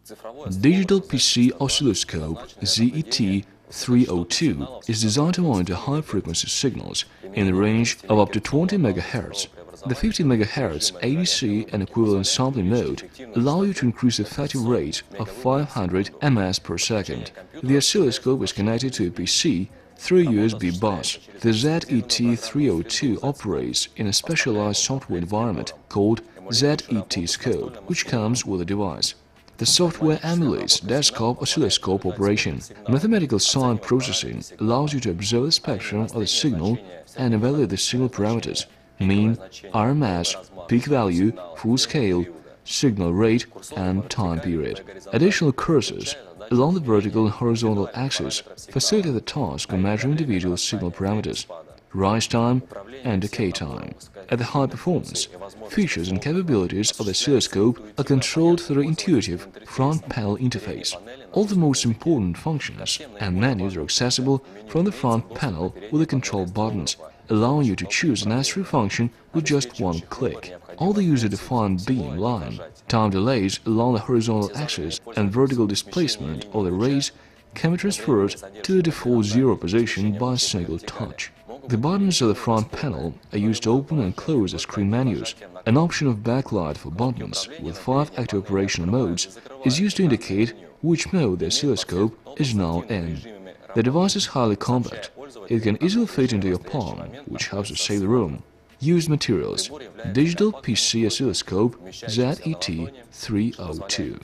Digital PC Oscilloscope ZET-302 is designed to monitor high-frequency signals in the range of up to 20 MHz. The 50 MHz ADC and equivalent sampling mode allow you to increase the effective rate of 500 ms per second. The oscilloscope is connected to a PC through a USB bus. The ZET-302 operates in a specialized software environment called ZETScope, which comes with the device. The software emulates desktop oscilloscope operation. Mathematical sign processing allows you to observe the spectrum of the signal and evaluate the signal parameters: mean, RMS, peak value, full scale, signal rate, and time period. Additional cursors along the vertical and horizontal axis facilitate the task of measuring individual signal parameters: rise time and decay time. At the high performance, features and capabilities of the oscilloscope are controlled through an intuitive front panel interface. All the most important functions and menus are accessible from the front panel with the control buttons, allowing you to choose the necessary function with just one click. All the user-defined beam line, time delays along the horizontal axis, and vertical displacement of the rays can be transferred to the default zero position by a single touch. The buttons of the front panel are used to open and close the screen menus. An option of backlight for buttons with 5 active operational modes is used to indicate which mode the oscilloscope is now in. The device is highly compact. It can easily fit into your palm, which helps to save the room. Used materials: Digital PC Oscilloscope ZET-302.